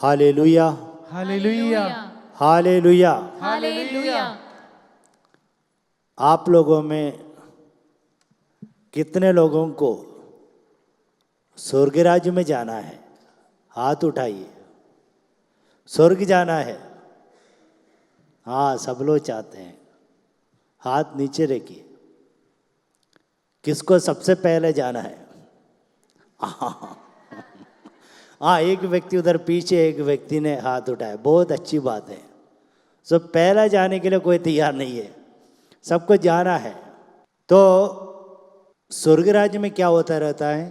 Hallelujah, hallelujah, hallelujah. Hallelujah. आप लोगों में कितने लोगों को स्वर्ग राज्य में जाना है? हाथ उठाइए। स्वर्ग जाना है? हाँ, सब लोग चाहते हैं। हाथ नीचे रखिए। किसको सबसे पहले जाना है? हाँ, एक व्यक्ति उधर पीछे, एक व्यक्ति ने हाथ उठाया। बहुत अच्छी बात है। सो पहला जाने के लिए कोई तैयार नहीं है, सबको जाना है। तो स्वर्ग राज्य में क्या होता रहता है?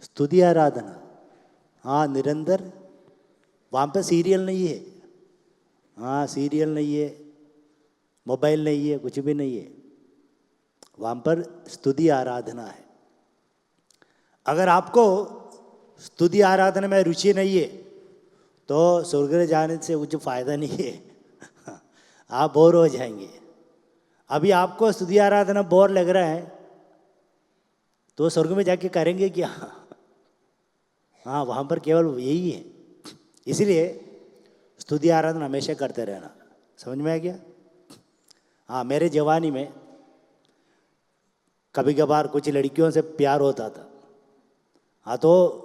स्तुति आराधना। हाँ, निरंतर। वहाँ पे सीरियल नहीं है। हाँ, सीरियल नहीं है, मोबाइल नहीं है, कुछ भी नहीं है। वहाँ पर स्तुति आराधना है। अगर आपको स्तुति आराधना में रुचि नहीं है तो स्वर्ग जाने से कुछ फायदा नहीं है। आप बोर हो जाएंगे। अभी आपको स्तुति आराधना बोर लग रहा है तो स्वर्ग में जाके करेंगे क्या? हाँ, वहाँ पर केवल यही है। इसलिए स्तुति आराधना हमेशा करते रहना। समझ में आ गया? हाँ, मेरे जवानी में कभी कभार कुछ लड़कियों से प्यार होता था। हाँ, तो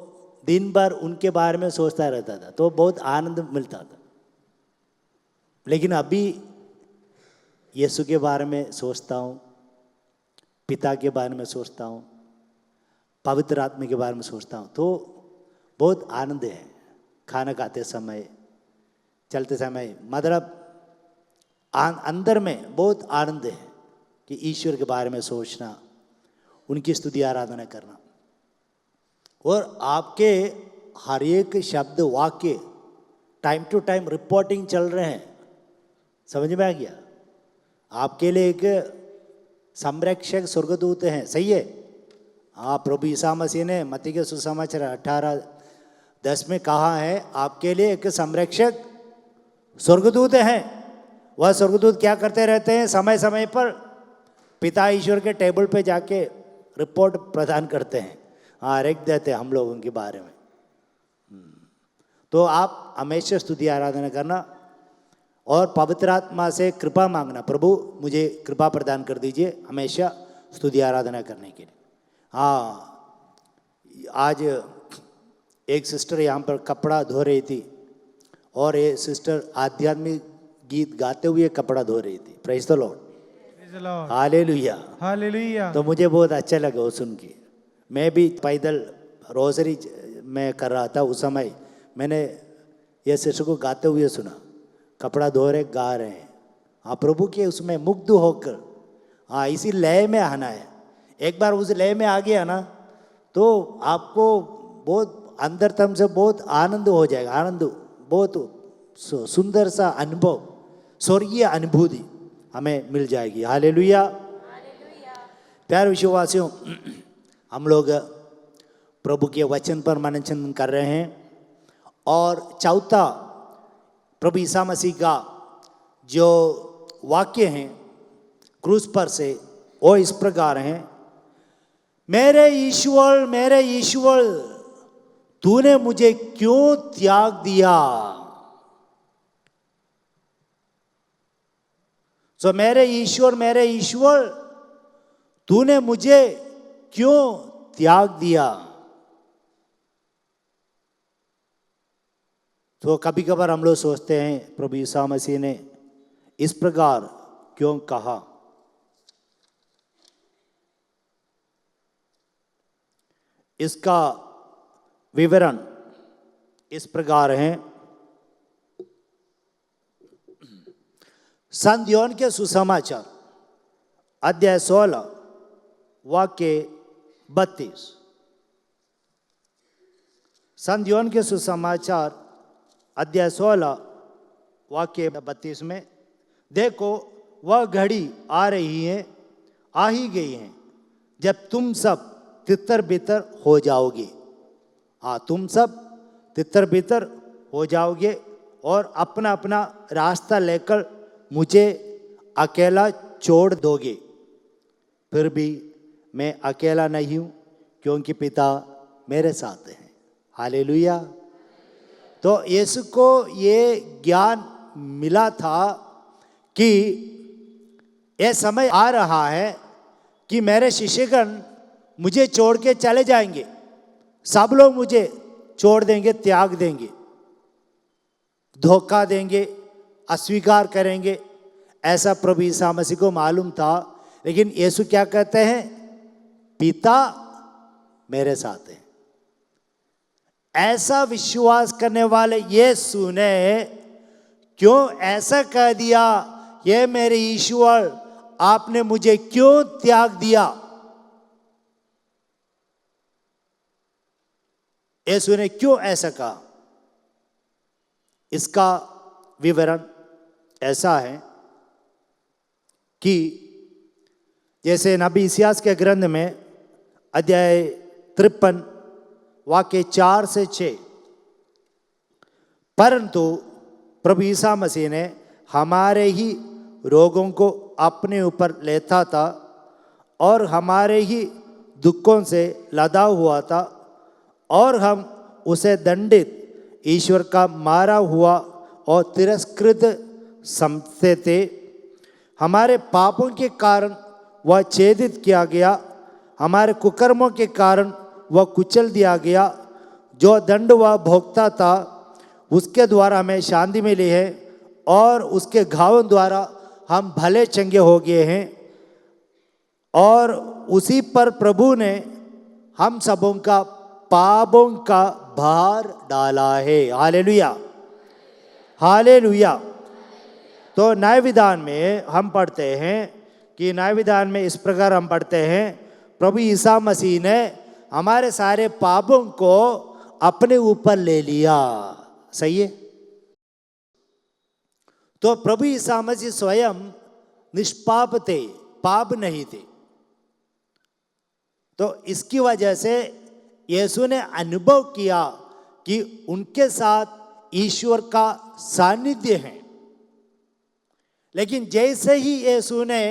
दिन भर उनके बारे में सोचता रहता था, तो बहुत आनंद मिलता था। लेकिन अभी यीशु के बारे में सोचता हूँ, पिता के बारे में सोचता हूँ, पवित्र आत्मा के बारे में सोचता हूँ, तो बहुत आनंद है। खाना खाते समय, चलते समय, मतलब अंदर में बहुत आनंद है कि ईश्वर के बारे में सोचना, उनकी स्तुति आराधना करना। और आपके हर एक शब्द वाक्य टाइम टू टाइम रिपोर्टिंग चल रहे हैं। समझ में आ गया? आपके लिए एक संरक्षक स्वर्गदूत हैं। सही है? हाँ, प्रभु ईसा मसीह ने मत्ती के सुसमाचार 18:10 में कहा है, आपके लिए एक संरक्षक स्वर्गदूत हैं। वह स्वर्गदूत क्या करते रहते हैं? समय समय पर पिता ईश्वर के टेबल पे जाके रिपोर्ट प्रदान करते हैं। हाँ, रख देते हैं हम लोगों के बारे में। तो आप हमेशा स्तुति आराधना करना और पवित्र आत्मा से कृपा मांगना, प्रभु मुझे कृपा प्रदान कर दीजिए हमेशा स्तुति आराधना करने के लिए। हाँ, आज एक सिस्टर यहाँ पर कपड़ा धो रही थी और ये सिस्टर आध्यात्मिक गीत गाते हुए कपड़ा धो रही थी। Praise the Lord, hallelujah, hallelujah. तो मुझे बहुत अच्छा लगा वो सुन के। मैं भी पैदल रोजरी में कर रहा था उस समय, मैंने ये सिस्टर को गाते हुए सुना, कपड़ा धो रहे गा रहे हैं। हाँ, प्रभु के उसमें मुग्ध होकर, हाँ, इसी लय में आना है। एक बार उस लय में आ गया ना तो आपको बहुत अंदरतम से बहुत आनंद हो जाएगा। आनंद, बहुत सुंदर सा अनुभव, स्वर्गीय अनुभूति हमें मिल जाएगी। हालेलुया। प्यारे विश्वासियों, हम लोग प्रभु के वचन पर मनन कर रहे हैं और चौथा प्रभु ईसा मसीह का जो वाक्य हैं क्रूस पर से, वो इस प्रकार हैं, मेरे ईश्वर तूने मुझे क्यों त्याग दिया? सो मेरे ईश्वर तूने मुझे क्यों त्याग दिया? तो कभी कभार हम लोग सोचते हैं प्रभु ईसा मसीह ने इस प्रकार क्यों कहा? इसका विवरण इस प्रकार है। संत योहन के सुसमाचार अध्याय 16 वाक्य 32। संत योहन के सुसमाचार अध्याय 16 वाक्य 32 में, देखो वह घड़ी आ रही है, आ ही गई है, जब तुम सब तितर बितर हो जाओगे। हाँ, तुम सब तितर बितर हो जाओगे और अपना अपना रास्ता लेकर मुझे अकेला छोड़ दोगे। फिर भी मैं अकेला नहीं हूँ, क्योंकि पिता मेरे साथ है। हालेलुया। तो यीशु को ये ज्ञान मिला था कि यह समय आ रहा है कि मेरे शिष्यगण मुझे छोड़ के चले जाएंगे, सब लोग मुझे छोड़ देंगे, त्याग देंगे, धोखा देंगे, अस्वीकार करेंगे। ऐसा प्रभु ईसा मसीह को मालूम था। लेकिन यीशु क्या कहते हैं? पिता मेरे साथ है। ऐसा विश्वास करने वाले यीशु ने क्यों ऐसा कह दिया, ये मेरे ईश्वर आपने मुझे क्यों त्याग दिया? यीशु ने क्यों ऐसा कहा? इसका विवरण ऐसा है कि जैसे नबी इस्यास के ग्रंथ में अध्याय 53 वाक्य 4 से 6, परंतु प्रभु ईसा मसीह ने हमारे ही रोगों को अपने ऊपर लेता था और हमारे ही दुखों से लदा हुआ था, और हम उसे दंडित, ईश्वर का मारा हुआ और तिरस्कृत समझते थे। हमारे पापों के कारण वह छेदित किया गया, हमारे कुकर्मों के कारण वह कुचल दिया गया। जो दंड वह भोगता था उसके द्वारा हमें शांति मिली है, और उसके घावों द्वारा हम भले चंगे हो गए हैं। और उसी पर प्रभु ने हम सबों का पापों का भार डाला है। Hallelujah, hallelujah. तो न्याय विधान में हम पढ़ते हैं कि न्याय विधान में इस प्रकार हम पढ़ते हैं, प्रभु ईसा मसीह ने हमारे सारे पापों को अपने ऊपर ले लिया। सही है? तो प्रभु ईसा मसीह स्वयं निष्पाप थे, पाप नहीं थे। तो इसकी वजह से यीशु ने अनुभव किया कि उनके साथ ईश्वर का सानिध्य है। लेकिन जैसे ही यीशु ने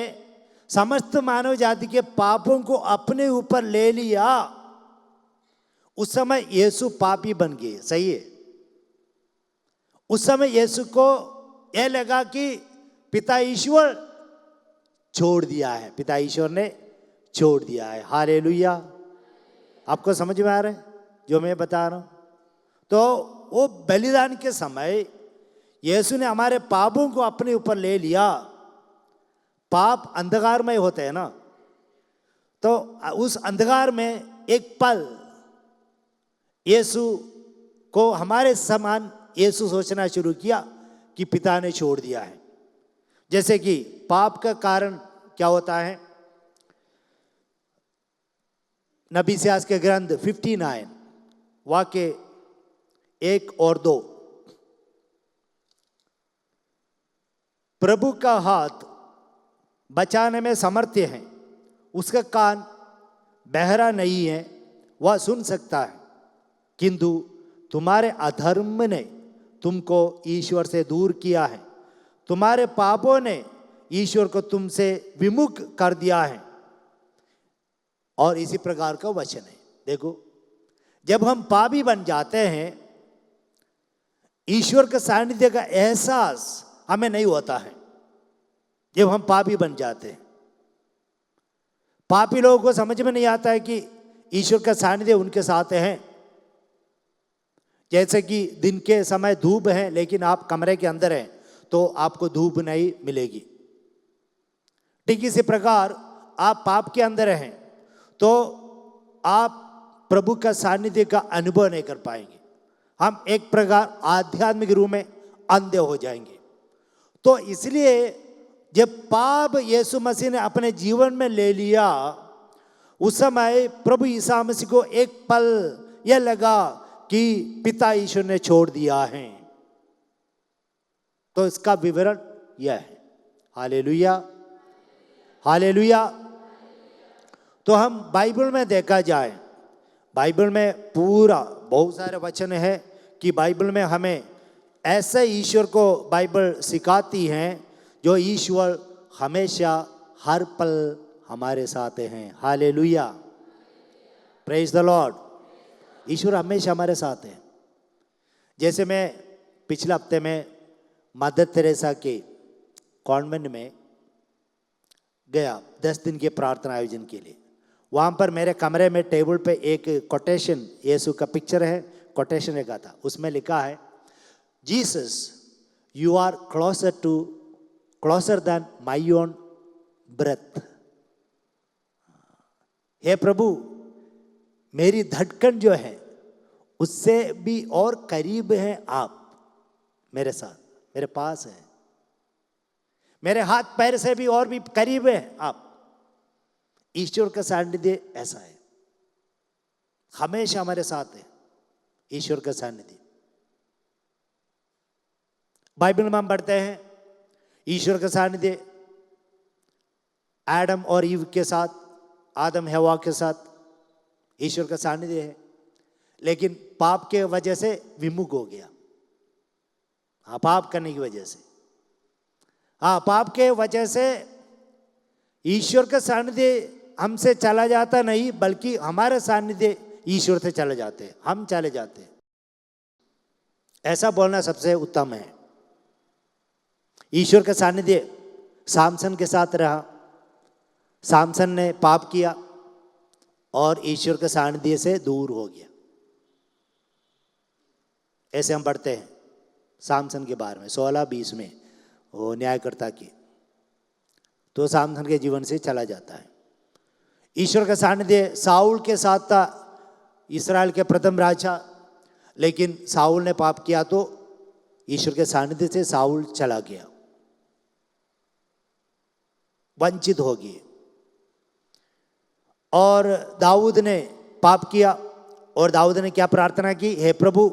समस्त मानव जाति के पापों को अपने ऊपर ले लिया, उस समय यीशु पापी बन गए। सही है? उस समय यीशु को यह लगा कि पिता ईश्वर छोड़ दिया है, पिता ईश्वर ने छोड़ दिया है। हालेलुया। आपको समझ में आ रहा है जो मैं बता रहा हूं? तो वो बलिदान के समय यीशु ने हमारे पापों को अपने ऊपर ले लिया। पाप अंधकारमय होते हैं ना, तो उस अंधकार में एक पल यीशु को हमारे समान यीशु सोचना शुरू किया कि पिता ने छोड़ दिया है। जैसे कि पाप का कारण क्या होता है? नबी इस्यास के ग्रंथ 59 वाक्य 1 और 2, प्रभु का हाथ बचाने में समर्थ है, उसका कान बहरा नहीं है, वह सुन सकता है, किंतु तुम्हारे अधर्म ने तुमको ईश्वर से दूर किया है, तुम्हारे पापों ने ईश्वर को तुमसे विमुख कर दिया है। और इसी प्रकार का वचन है। देखो, जब हम पापी बन जाते हैं, ईश्वर के सानिध्य का एहसास हमें नहीं होता है। जब हम पापी बन जाते हैं, पापी लोगों को समझ में नहीं आता है कि ईश्वर का सानिध्य उनके साथ है। जैसे कि दिन के समय धूप है, लेकिन आप कमरे के अंदर हैं तो आपको धूप नहीं मिलेगी। ठीक इसी प्रकार आप पाप के अंदर हैं तो आप प्रभु का सानिध्य का अनुभव नहीं कर पाएंगे। हम एक प्रकार आध्यात्मिक रूप में अंधे हो जाएंगे। तो इसलिए जब पाप यीशु मसीह ने अपने जीवन में ले लिया, उस समय प्रभु ईसा मसीह को एक पल यह लगा कि पिता ईश्वर ने छोड़ दिया है। तो इसका विवरण यह है। Hallelujah, hallelujah. तो हम बाइबल में देखा जाए, बाइबल में पूरा बहुत सारे वचन है कि बाइबल में हमें ऐसे ईश्वर को बाइबल सिखाती हैं जो ईश्वर हमेशा हर पल हमारे साथ हैं। Hallelujah, praise the Lord. ईश्वर हमेशा हमारे साथ है। जैसे मैं पिछले हफ्ते में मदर तेरेसा के कॉन्वेंट में गया 10 दिन के प्रार्थना आयोजन के लिए। वहाँ पर मेरे कमरे में टेबल पे एक कोटेशन यीशु का पिक्चर है, कोटेशन लिखा था। उसमें लिखा है, Jesus you are closer than my own breath. हे प्रभु, मेरी धड़कन जो है उससे भी और करीब हैं आप, मेरे साथ, मेरे पास हैं, मेरे हाथ पैर से भी और भी करीब हैं आप। ईश्वर का सानिध्य ऐसा है, हमेशा हमारे साथ है ईश्वर का सानिध्य। बाइबल में हम पढ़ते हैं ईश्वर का सानिध्य आदम और ईव के साथ, आदम हवा के साथ ईश्वर का सानिध्य है, लेकिन पाप के वजह से विमुख हो गया। हाँ, पाप करने की वजह से, हाँ, पाप के वजह से ईश्वर का सानिध्य हमसे चला जाता नहीं, बल्कि हमारा सानिध्य ईश्वर से चले जाते हैं, हम चले जाते हैं। ऐसा बोलना सबसे उत्तम है। ईश्वर का सानिध्य सामसन के साथ रहा। सामसन ने पाप किया और ईश्वर के सानिध्य से दूर हो गया। ऐसे हम पढ़ते हैं सामसन के बारे में 16-20 में, वो न्यायकर्ता की, तो सामसन के जीवन से चला जाता है। ईश्वर का सानिध्य साउल के साथ था, इस्राएल के प्रथम राजा, लेकिन साउल ने पाप किया तो ईश्वर के सानिध्य से साउल चला गया, वंचित हो गए। और दाऊद ने पाप किया और दाऊद ने क्या प्रार्थना की, हे प्रभु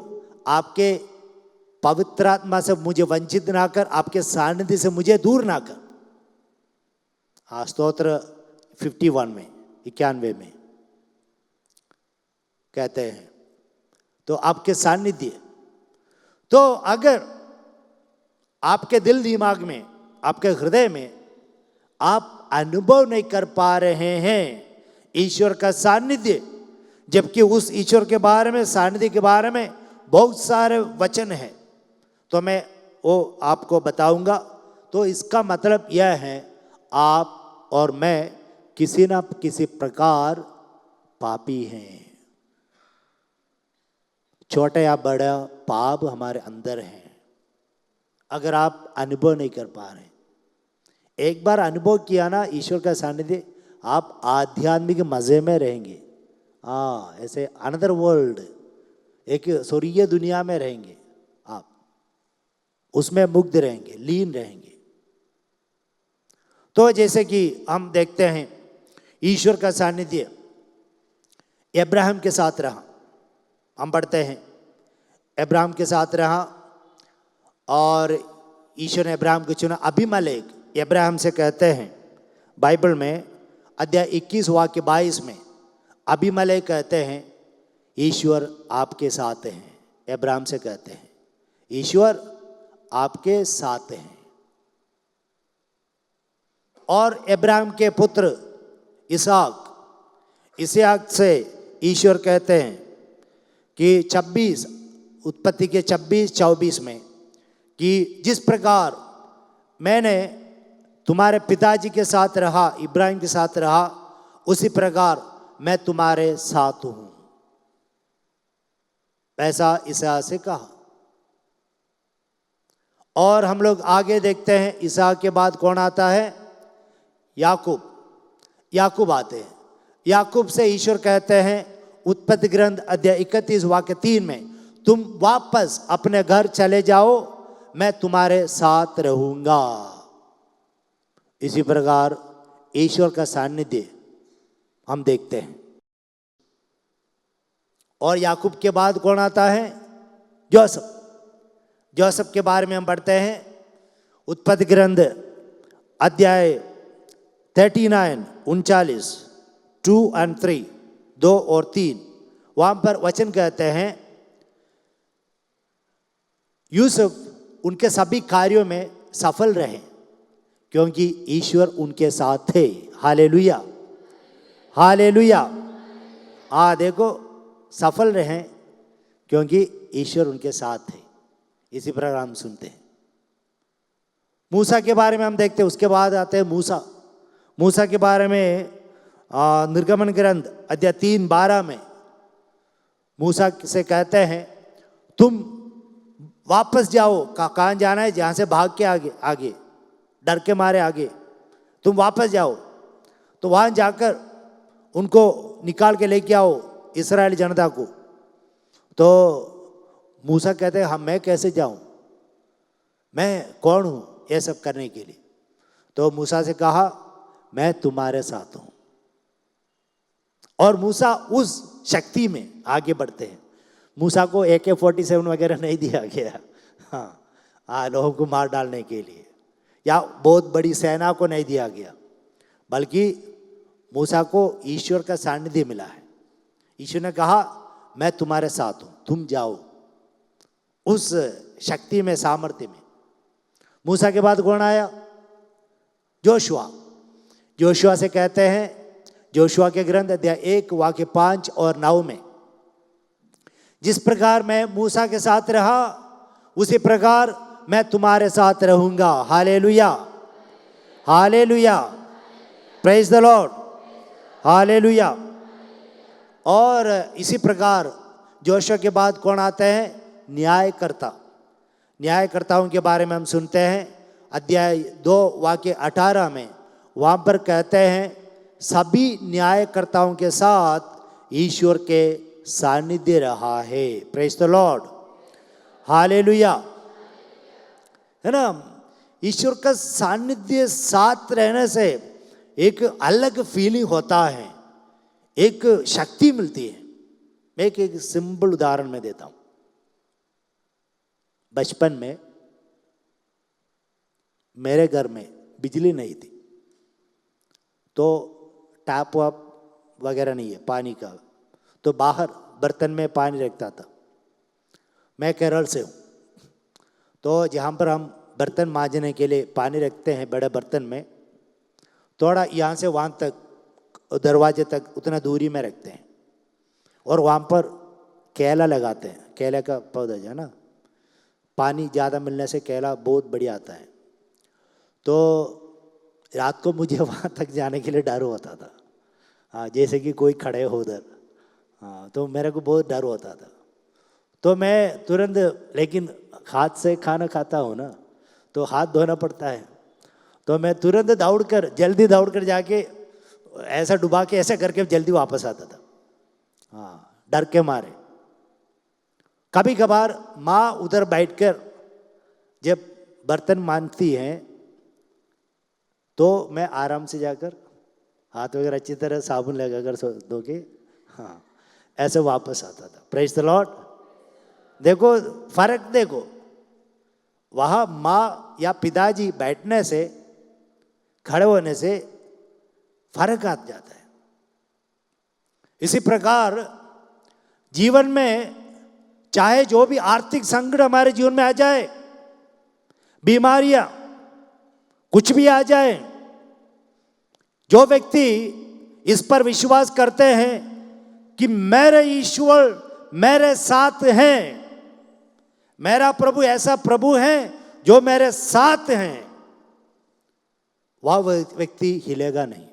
आपके पवित्र आत्मा से मुझे वंचित ना कर, आपके सानिध्य से मुझे दूर ना कर। हाँ, स्तोत्र 51 में 91 में कहते हैं। तो आपके सानिध्य, तो अगर आपके दिल दिमाग में, आपके हृदय में आप अनुभव नहीं कर पा रहे हैं ईश्वर का सानिध्य, जबकि उस ईश्वर के बारे में, सानिध्य के बारे में बहुत सारे वचन हैं, तो मैं वो आपको बताऊंगा। तो इसका मतलब यह है, आप और मैं किसी न किसी प्रकार पापी हैं। छोटा या बड़ा पाप हमारे अंदर है। अगर आप अनुभव नहीं कर पा रहे, एक बार अनुभव किया ना ईश्वर का सानिध्य, आप आध्यात्मिक मजे में रहेंगे। हाँ, ऐसे अनदर वर्ल्ड, एक स्वर्गीय दुनिया में रहेंगे आप, उसमें मुग्ध रहेंगे, लीन रहेंगे। तो जैसे कि हम देखते हैं ईश्वर का सानिध्य अब्राहम के साथ रहा। हम पढ़ते हैं अब्राहम के साथ रहा और ईश्वर ने अब्राहम को चुना। अबीमेलेक अब्राहम से कहते हैं बाइबल में अध्याय 21 वाक्य 22 में, अबीमेलेक कहते हैं ईश्वर आपके साथ हैं। अब्राहम से कहते हैं ईश्वर आपके साथ हैं। और अब्राहम के पुत्र इसहाक से ईश्वर कहते हैं कि 26 उत्पत्ति के 26-24 में कि जिस प्रकार मैंने तुम्हारे पिताजी के साथ रहा, इब्राहिम के साथ रहा, उसी प्रकार मैं तुम्हारे साथ हूं, ऐसा इसहाक से कहा। और हम लोग आगे देखते हैं इसहाक के बाद कौन आता है, याकूब आते हैं। याकूब से ईश्वर कहते हैं उत्पत्ति ग्रंथ अध्याय 31 वाक्य 3 में, तुम वापस अपने घर चले जाओ, मैं तुम्हारे साथ रहूंगा। इसी प्रकार ईश्वर का सानिध्य हम देखते हैं। और याकूब के बाद कौन आता है, जोसेफ के बारे में हम पढ़ते हैं उत्पत्ति ग्रंथ अध्याय 39 2 और 3 2 और 3, वहां पर वचन कहते हैं यूसुफ उनके सभी कार्यों में सफल रहे क्योंकि ईश्वर उनके साथ थे। Hallelujah, hallelujah. देखो, सफल रहे क्योंकि ईश्वर उनके साथ है। इसी प्रकार हम सुनते हैं। मूसा के बारे में हम देखते हैं, उसके बाद आते हैं मूसा। मूसा के बारे में निर्गमन ग्रंथ अध्याय 3:12 में मूसा से कहते हैं तुम वापस जाओ। कहाँ जाना है? जहाँ से भाग के आगे डर के मारे आगे तुम वापस जाओ। तो वहाँ जाकर उनको निकाल के लेके आओ, इस्राएली जनता को। तो मूसा कहते हैं मैं कैसे जाऊं, मैं कौन हूं ये सब करने के लिए? तो मूसा से कहा मैं तुम्हारे साथ हूं। और मूसा उस शक्ति में आगे बढ़ते हैं। मूसा को AK-47 वगैरह नहीं दिया गया, हाँ, लोगों को मार डालने के लिए, या बहुत बड़ी सेना को नहीं दिया गया, बल्कि मूसा को ईश्वर का सानिध्य मिला है। ईश्वर ने कहा मैं तुम्हारे साथ हूं, तुम जाओ। उस शक्ति में, सामर्थ्य में। मूसा के बाद कौन आया? जोशुआ। जोशुआ से कहते हैं, जोशुआ के ग्रंथ अध्याय 1 वाक्य 5 और 9 में, जिस प्रकार मैं मूसा के साथ रहा उसी प्रकार मैं तुम्हारे साथ रहूंगा। Hallelujah, hallelujah, praise the Lord, hallelujah. और इसी प्रकार जोशुआ के बाद कौन आते हैं? न्यायकर्ता। न्यायकर्ताओं के बारे में हम सुनते हैं अध्याय 2 वाक्य 18 में। वहाँ पर कहते हैं सभी न्यायकर्ताओं के साथ ईश्वर के सानिध्य रहा है। प्रेज द लॉर्ड, हालेलुया, है ना। ईश्वर का सानिध्य साथ रहने से एक अलग फीलिंग होता है, एक शक्ति मिलती है। मैं एक सिंपल उदाहरण में देता हूं। बचपन में मेरे घर में बिजली नहीं थी, तो टैप वाप वगैरह नहीं है पानी का, तो बाहर बर्तन में पानी रखता था। मैं केरल से हूँ, तो जहाँ पर हम बर्तन मांजने के लिए पानी रखते हैं बड़े बर्तन में, थोड़ा यहाँ से वहाँ तक दरवाजे तक उतना दूरी में रखते हैं, और वहाँ पर केला लगाते हैं। केले का पौधा जो है ना, पानी ज़्यादा मिलने से केला बहुत बढ़िया आता है। तो रात को मुझे वहाँ तक जाने के लिए डर होता था, हाँ, जैसे कि कोई खड़े हो उधर, हाँ, तो मेरे को बहुत डर होता था। तो मैं तुरंत, लेकिन हाथ से खाना खाता हूँ ना, तो हाथ धोना पड़ता है, तो मैं तुरंत जल्दी दौड़ कर जाके ऐसा डुबा के ऐसे करके जल्दी वापस आता था, हाँ, डर के मारे। कभी कभार माँ उधर बैठकर जब बर्तन मांजती हैं, तो मैं आराम से जाकर हाथ वगैरह अच्छी तरह साबुन लगाकर धो के, हाँ, ऐसे वापस आता था। Praise the Lord. देखो फर्क, देखो वहाँ माँ या पिताजी बैठने से, खड़े होने से फर्क आ जाता है। इसी प्रकार जीवन में चाहे जो भी आर्थिक संकट हमारे जीवन में आ जाए, बीमारियां कुछ भी आ जाए, जो व्यक्ति इस पर विश्वास करते हैं कि मेरे ईश्वर मेरे साथ हैं, मेरा प्रभु ऐसा प्रभु है जो मेरे साथ हैं, वह व्यक्ति हिलेगा नहीं।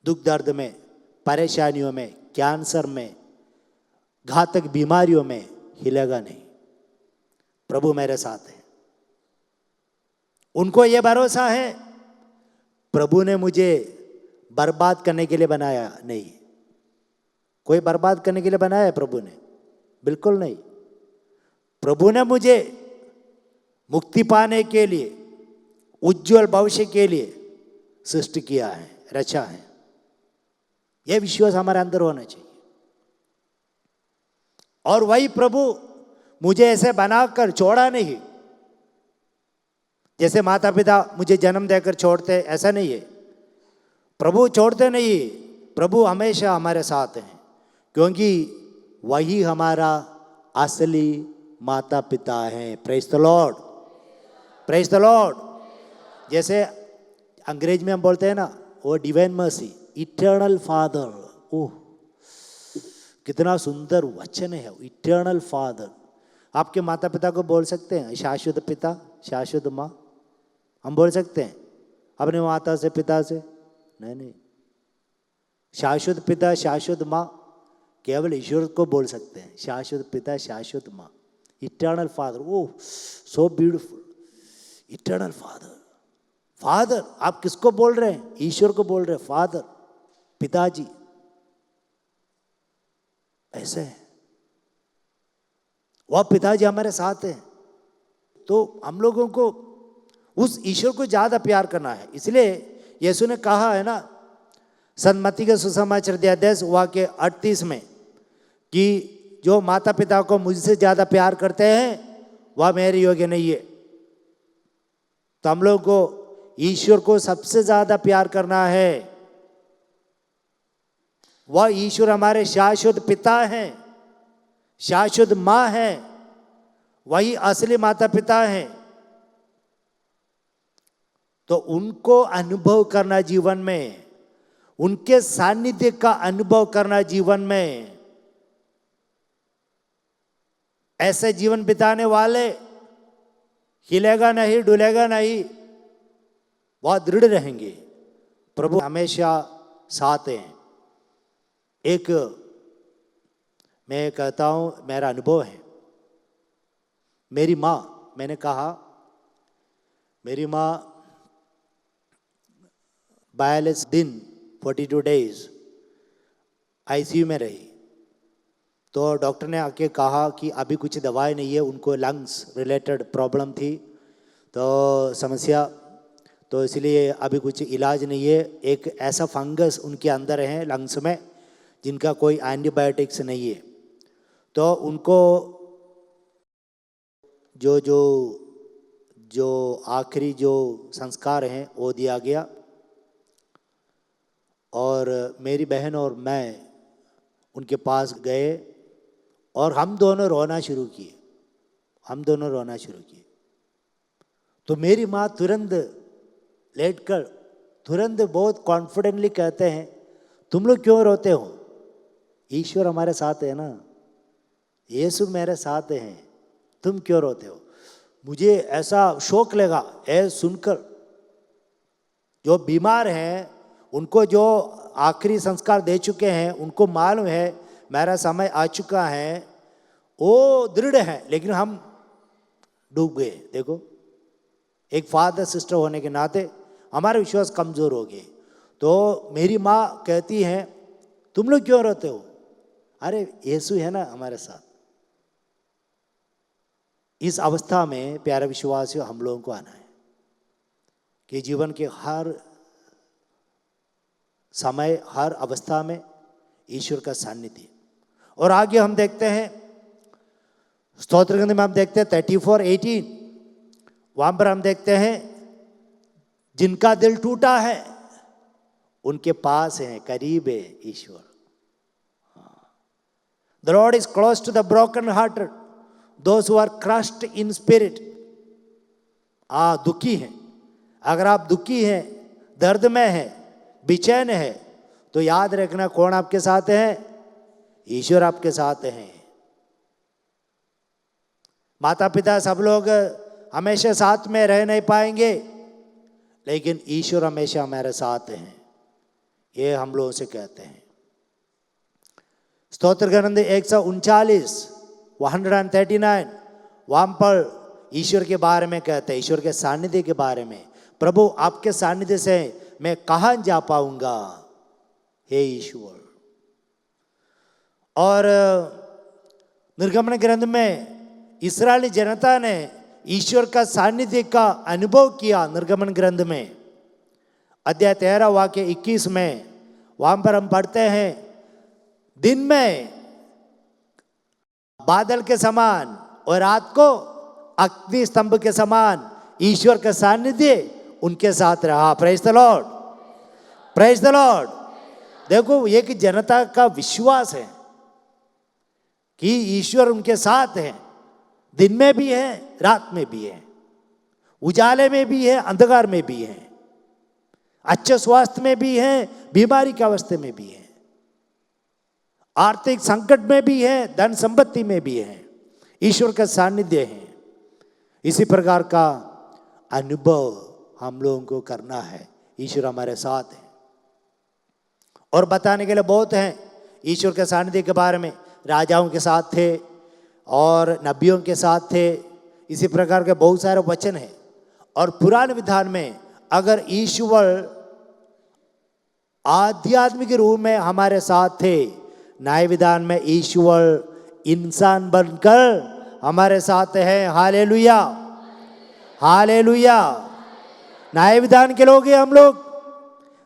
दुख दर्द में, परेशानियों में, कैंसर में, घातक बीमारियों में हिलेगा नहीं। प्रभु मेरे साथ है। उनको यह भरोसा है प्रभु ने मुझे बर्बाद करने के लिए बनाया नहीं। कोई बर्बाद करने के लिए बनाया है प्रभु ने? बिल्कुल नहीं। प्रभु ने मुझे मुक्ति पाने के लिए, उज्जवल भविष्य के लिए सृष्टि किया है, रचा है। यह विश्वास हमारे अंदर होना चाहिए। और वही प्रभु मुझे ऐसे बनाकर छोड़ा नहीं, जैसे माता पिता मुझे जन्म देकर छोड़ते, ऐसा नहीं है। प्रभु छोड़ते नहीं, प्रभु हमेशा हमारे साथ हैं, क्योंकि वही हमारा असली माता पिता हैं। Praise the Lord, praise the Lord. जैसे अंग्रेज में हम बोलते हैं ना, वो डिवाइन मर्सी, इटर्नल फादर। ओह, कितना सुंदर वचन है, इटर्नल फादर। आपके माता पिता को बोल सकते हैं शाश्वत पिता, शाश्वत माँ? हम बोल सकते हैं अपने माता से, पिता से? नहीं नहीं, शाश्वत पिता शाश्वत माँ केवल ईश्वर को बोल सकते हैं। शाश्वत पिता शाश्वत माँ, eternal Father. Oh so beautiful, eternal Father. Father आप किसको बोल रहे हैं? ईश्वर को बोल रहे हैं फादर, पिताजी। ऐसे है, वह पिताजी हमारे साथ हैं। तो हम लोगों को उस ईश्वर को ज्यादा प्यार करना है। इसलिए यीशु ने कहा है ना, सन्मति के सुसमाचार अध्याय वाक्य 38 में, कि जो माता पिता को मुझसे ज्यादा प्यार करते हैं वह मेरे योग्य नहीं है। तो हम लोग को ईश्वर को सबसे ज्यादा प्यार करना है। वह ईश्वर हमारे शाश्वत पिता हैं, शाश्वत माँ है, वही असली माता पिता हैं। तो उनको अनुभव करना जीवन में, उनके सानिध्य का अनुभव करना जीवन में, ऐसे जीवन बिताने वाले हिलेगा नहीं, डुलेगा नहीं, बहुत दृढ़ रहेंगे। प्रभु हमेशा साथ हैं। एक मैं कहता हूं, मेरा अनुभव है। मेरी माँ, मैंने कहा मेरी माँ 42 दिन 42 डेज आईसीयू में रही। तो डॉक्टर ने आके कहा कि अभी कुछ दवाई नहीं है, उनको लंग्स रिलेटेड प्रॉब्लम थी, तो समस्या, तो इसलिए अभी कुछ इलाज नहीं है। एक ऐसा फंगस उनके अंदर है लंग्स में जिनका कोई एंटीबायोटिक्स नहीं है। तो उनको जो जो जो आखिरी जो संस्कार हैं वो दिया गया। और मेरी बहन और मैं उनके पास गए और हम दोनों रोना शुरू किए, हम दोनों रोना शुरू किए। तो मेरी माँ तुरंत लेटकर तुरंत बहुत कॉन्फिडेंटली कहते हैं, तुम लोग क्यों रोते हो? ईश्वर हमारे साथ है ना, यीशु मेरे साथ हैं, तुम क्यों रोते हो? मुझे ऐसा शौक लगा ऐ सुनकर। जो बीमार हैं उनको जो आखिरी संस्कार दे चुके हैं, उनको मालूम है मेरा समय आ चुका है, वो दृढ़ है, लेकिन हम डूब गए। देखो, एक फादर सिस्टर होने के नाते हमारे विश्वास कमजोर हो गए। तो मेरी माँ कहती हैं, तुम लोग क्यों रोते हो? अरे यीशु है ना हमारे साथ। इस अवस्था में प्यारे विश्वासियों हम लोगों को आना है कि जीवन के हर समय, हर अवस्था में ईश्वर का सानिध्य। और आगे हम देखते हैं स्तोत्र ग्रंथ में, हम देखते हैं 34:18, वहां पर हम देखते हैं जिनका दिल टूटा है उनके पास है, करीब है ईश्वर। The Lord is close to the broken hearted, those who are crushed in spirit. दुखी हैं, अगर आप दुखी हैं, दर्द में हैं, बेचैन है, तो याद रखना कौन आपके साथ है? ईश्वर आपके साथ हैं। माता पिता सब लोग हमेशा साथ में रह नहीं पाएंगे, लेकिन ईश्वर हमेशा हमारे साथ हैं, ये हम लोगों से कहते हैं। स्तोत्र ग्रंथ 139 139, वहां पर ईश्वर के बारे में कहते हैं, ईश्वर के सानिध्य के बारे में। प्रभु आपके सानिध्य से मैं कहां जा पाऊंगा, हे ईश्वर। और निर्गमन ग्रंथ में इस्राएली जनता ने ईश्वर का सानिध्य का अनुभव किया। निर्गमन ग्रंथ में अध्याय 13 वाक्य 21 में, वहां पर हम पढ़ते हैं, दिन में बादल के समान और रात को अग्नि स्तंभ के समान ईश्वर का सानिध्य उनके साथ रहा। Praise the Lord, praise the Lord. देखो, ये कि जनता का विश्वास है कि ईश्वर उनके साथ है, दिन में भी है, रात में भी है, उजाले में भी है, अंधकार में भी है, अच्छे स्वास्थ्य में भी है, बीमारी की अवस्था में भी है। आर्थिक संकट में भी है, धन संपत्ति में भी है, ईश्वर का सानिध्य है। इसी प्रकार का अनुभव हम लोगों को करना है। ईश्वर हमारे साथ है और बताने के लिए बहुत है ईश्वर के सानिध्य के बारे में। राजाओं के साथ थे और नबियों के साथ थे, इसी प्रकार के बहुत सारे वचन हैं। और पुराने विधान में अगर ईश्वर आध्यात्मिक रूप में हमारे साथ थे, नए विधान में ईश्वर इंसान बनकर हमारे साथ है। Hallelujah, hallelujah. नए विधान के लोग हैं हम लोग।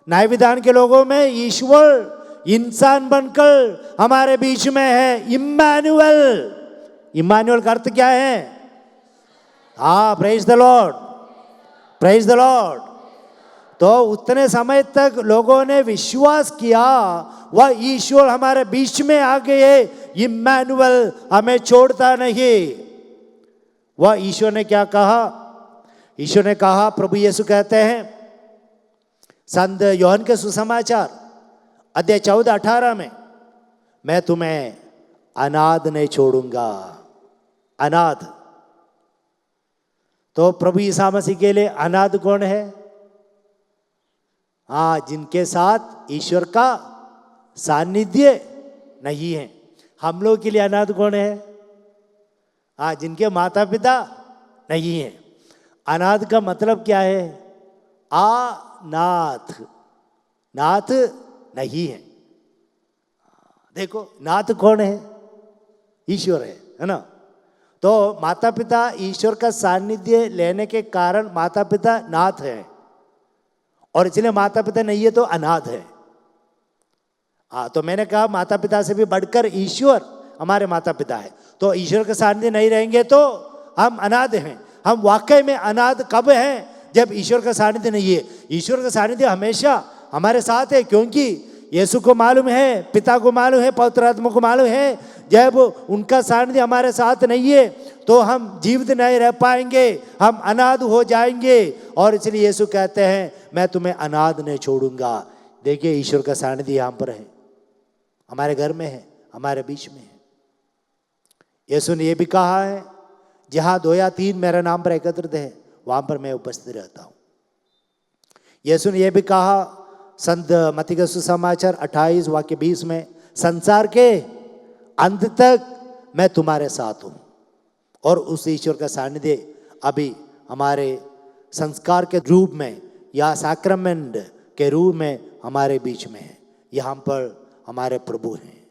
नए विधान के लोगों में ईश्वर इंसान बनकर हमारे बीच में है। इम्मानुएल, इम्मानुएल का अर्थ क्या है? हाँ, praise the Lord, praise the Lord. तो उतने समय तक लोगों ने विश्वास किया वह ईश्वर हमारे बीच में आ गए। इम्मानुएल, हमें छोड़ता नहीं। वह ईश्वर ने क्या कहा? ईश्वर ने कहा, प्रभु यीशु कहते हैं संत योहन के सुसमाचार अध्याय 14-18 में, मैं तुम्हें अनाथ नहीं छोड़ूंगा। अनाथ, तो प्रभु यीशु मसीह के लिए अनाथ कौन है? हाँ, जिनके साथ ईश्वर का सानिध्य नहीं है। हम लोग के लिए अनाथ कौन है? हाँ, जिनके माता पिता नहीं है। अनाथ का मतलब क्या है? अनाथ, नाथ नहीं है। देखो, नाथ कौन है? ईश्वर है ना। तो माता पिता ईश्वर का सानिध्य लेने के कारण माता पिता नाथ है, और इसलिए माता पिता नहीं है तो अनाथ है। हाँ, तो मैंने कहा माता पिता से भी बढ़कर ईश्वर हमारे माता पिता है। तो ईश्वर के सानिध्य नहीं रहेंगे तो हम अनाथ हैं। हम वाकई में अनाथ कब हैं? जब ईश्वर का सानिध्य नहीं है। ईश्वर का सानिध्य हमेशा हमारे साथ है, क्योंकि यीशु को मालूम है, पिता को मालूम है, पवित्र आत्मा को मालूम है, जब उनका सानिध्य हमारे साथ नहीं है तो हम जीवित नहीं रह पाएंगे, हम अनाथ हो जाएंगे। और इसलिए यीशु कहते हैं, मैं तुम्हें अनाथ नहीं छोड़ूंगा। देखिए, ईश्वर का सानिध्य यहाँ पर है, हमारे घर में है, हमारे बीच में है। यीशु ने यह भी कहा है, जहाँ 2 या 3 मेरे नाम पर एकत्रित है वहां पर मैं उपस्थित रहता हूं। यीशु ने यह भी कहा संत मत्ती के सुसमाचार 28 वाक्य 20 में, संसार के अंत तक मैं तुम्हारे साथ हूं। और उस ईश्वर का सानिध्य अभी हमारे संस्कार के रूप में या सैक्रामेंट के रूप में हमारे बीच में है। यहाँ पर हमारे प्रभु हैं।